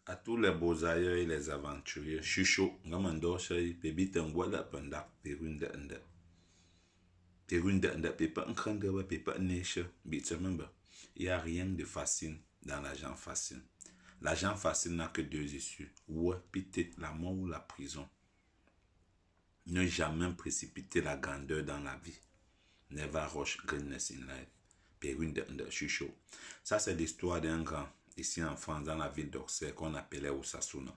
À tous les beaux ailleurs et les aventuriers, je suis chaud. Gamando shay, baby tengwala panda, perunda anda. Perunda anda, pepa nkrandewa, pepa nesha, bitamemba. Il n'y a rien de facile dans l'argent facile. L'argent facile n'a que deux issues. Ou peut-être la mort ou la prison. Ne jamais précipiter la grandeur dans la vie. Never rush greatness in life. Perunda anda, je suis chaud. Ça, c'est l'histoire d'un grand. Ici en France, dans la ville d'Auxerre, qu'on appelait Osasuna.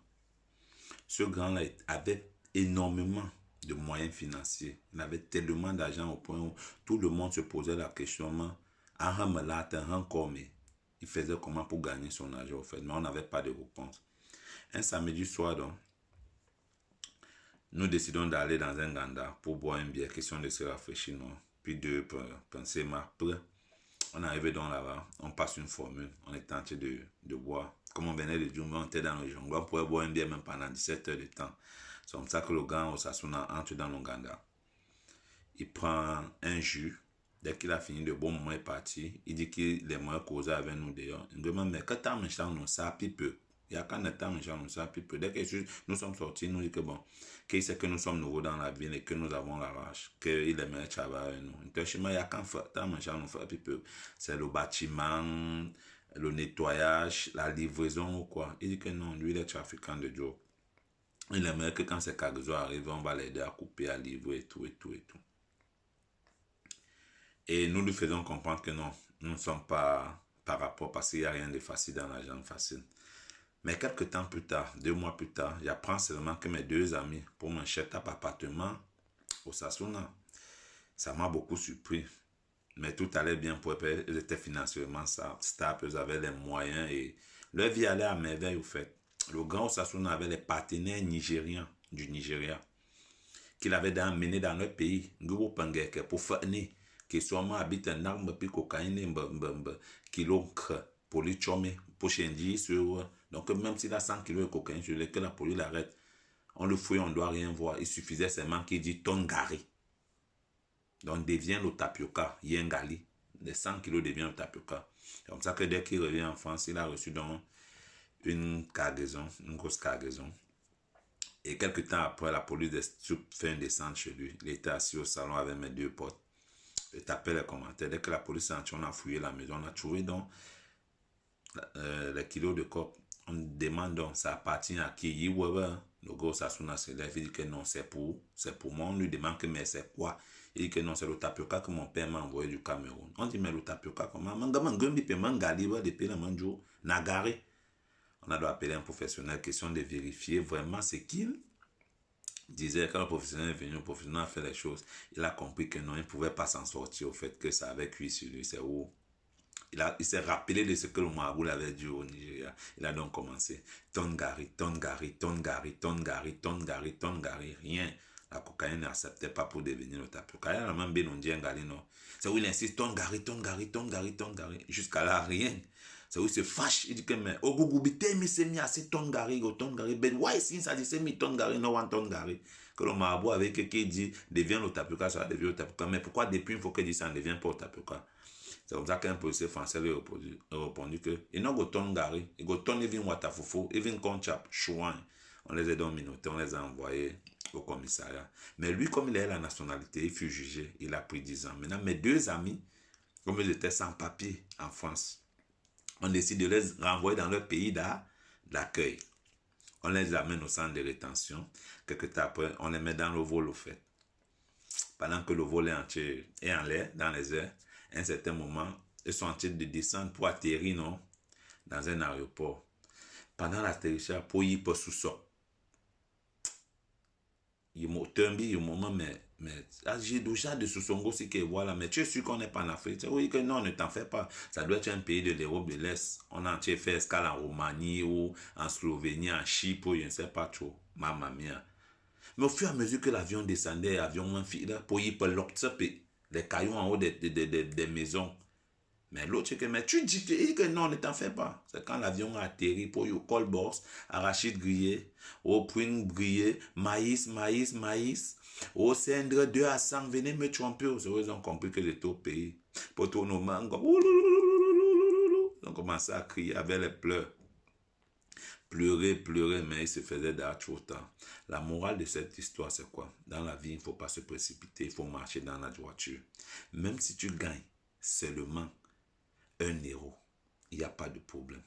Ce grand-là avait énormément de moyens financiers. Il avait tellement d'argent au point où tout le monde se posait la question, il faisait comment pour gagner son argent au fait, mais on n'avait pas de réponse. Un samedi soir, donc, nous décidons d'aller dans un ganda pour boire une bière, question de se rafraîchir, non? Puis de penser, après, on arrive donc là-bas, on passe une formule, on est tenté de boire. Comme on venait de dire, on était dans le jungle, on pouvait boire une bière même pendant 17 heures de temps. C'est comme ça que le gars Osasuna entre dans l'Ouganda. Il prend un jus. Dès qu'il a fini, de bon moment est parti. Il dit qu'il aimerait causer avec nous dehors. Il me demande, mais quand t'as mangé nous ça pipe. Il y a quand t'as mangé nous ça pipe. Dès que nous sommes sortis, nous dit que bon, qu'il sait que nous sommes nouveaux dans la ville et que nous avons la rage. Qu'il aimerait travailler avec nous. Il y a quand t'as mangé nous ça pipe. C'est le bâtiment, le nettoyage, la livraison ou quoi. Il dit que non, lui il est trafiquant de Joe. Il aimerait que quand ces cargaisons arrivent, on va l'aider à couper, à livrer et tout, et tout, et tout. Et nous lui faisons comprendre que non, nous ne sommes pas par rapport, parce qu'il n'y a rien de facile dans l'argent facile. Mais quelques temps plus tard, 2 mois plus tard, j'apprends seulement que mes 2 amis, pour mon setup appartement au Sassouna, ça m'a beaucoup surpris. Mais tout allait bien pour eux, ils étaient financièrement stables, ils avaient les moyens et leur vie allait à merveille au fait. Le grand Osasuna avait les partenaires nigérians du Nigeria qu'il avait emmené dans notre pays, pour faire qui soit habite un arme puis cocaïne, kilo pour lui chômer, pour changer sur. Donc même s'il a 100 kilos de cocaïne sur que la police l'arrête, on le fouille, on ne doit rien voir. Il suffisait seulement qu'il dit Tongari. Donc devient le tapioca, Yengali. Les 100 kilos devient le tapioca. C'est comme ça que dès qu'il revient en France, il a reçu donc une cargaison, une grosse cargaison. Et quelques temps après, la police fait une descente chez lui. Il était assis au salon avec mes 2 potes. Il tapait les commentaires. Dès que la police est entrée, on a fouillé la maison. On a trouvé donc les kilos de coke. On demande donc, ça appartient à qui? Le gros Sassouna se lève. Il dit que non, c'est pour moi. On lui demande que mais c'est quoi? Il dit que non, c'est le tapioca que mon père m'a envoyé du Cameroun. On dit mais le tapioca comment? Nagari. On a dû appeler un professionnel, question de vérifier vraiment ce qu'il disait. Quand le professionnel est venu, le professionnel a fait les choses. Il a compris que non, il ne pouvait pas s'en sortir au fait que ça avait cuit sur lui. C'est où il s'est rappelé de ce que le marabout avait dit au Nigeria. Il a donc commencé. Tongari, Tongari, Tongari, Tongari, Tongari, Tongari, rien. La cocaïne n'acceptait pas pour devenir le tapioca. Il a même bien dit non. C'est où il insiste, Tongari, Tongari, Tongari, Tongari. Jusqu'à là, rien. C'est où il se fâche. Il dit que, mais, Ogugubite, mais c'est mis assez Tongari, Tongari. Ben, why si ça dit, c'est mis Tongari, no one Tongari. Que le marabout avec qui dit, devient le tapioca, ça devient le tapioca. Mais pourquoi depuis, il faut qu'il dise ça ne devient pas le tapioca? C'est comme ça qu'un policier français lui a répondu que il n'a pas Tongari, il a ton even Watafoufou, even Conchap, Chouan. On les a donc minotés, on les a envoyés au commissariat. Mais lui, comme il a la nationalité, il fut jugé, il a pris 10 ans. Maintenant, mes 2 amis, comme ils étaient sans papier en France, on décide de les renvoyer dans leur pays d'accueil. On les amène au centre de rétention. Quelques temps après, on les met dans le vol au fait. Pendant que le vol est en l'air, dans les airs, à un certain moment, ils sont en train de descendre pour atterrir non, dans un aéroport. Pendant l'atterrissage, pour y passer sous-sol. Il m'a tombé au moment, mais j'ai déjà de sous-songo, c'est que voilà, mais tu es sûr qu'on n'est pas en Afrique? Oui, que non, ne t'en fais pas. Ça doit être un pays de l'Europe de l'Est. On a fait escale en Roumanie ou en Slovénie, en Chypre, je ne sais pas trop. Mamma mia. Mais au fur et à mesure que l'avion descendait, l'avion pour y passer les cailloux en haut des maisons. Mais l'autre, c'est que, mais tu dis que non, ne t'en fais pas. C'est quand l'avion a atterri pour le colbors, arachide grillé, au prune grillé, maïs, au cendre 2 à 100, venez me tromper. Ils ont compris que j'étais au pays. Pour tout nos mangas, ils ont commencé à crier avec les pleurs. pleurer, mais il se faisait déjà trop tard. La morale de cette histoire, c'est quoi? Dans la vie, il ne faut pas se précipiter, il faut marcher dans la droiture. Même si tu gagnes seulement 1 €, il n'y a pas de problème.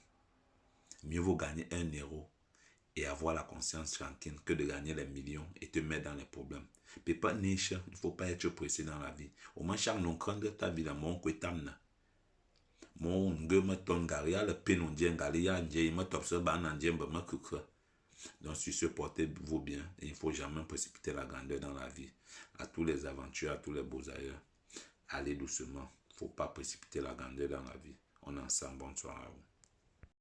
Mieux vaut gagner 1 € et avoir la conscience tranquille que de gagner les millions et te mettre dans les problèmes. Il ne faut pas être pressé dans la vie. Au moins, chaque nom de ta vie, mon kwetamna. Mon me ton garia le penon dien galia dien me top se ban dien me kukra. Donc sur ce, portez-vous bien et il ne faut jamais précipiter la grandeur dans la vie. À tous les aventures, à tous les beaux ailleurs, allez doucement. Il ne faut pas précipiter la grandeur dans la vie. On est ensemble. Bonne soirée à vous.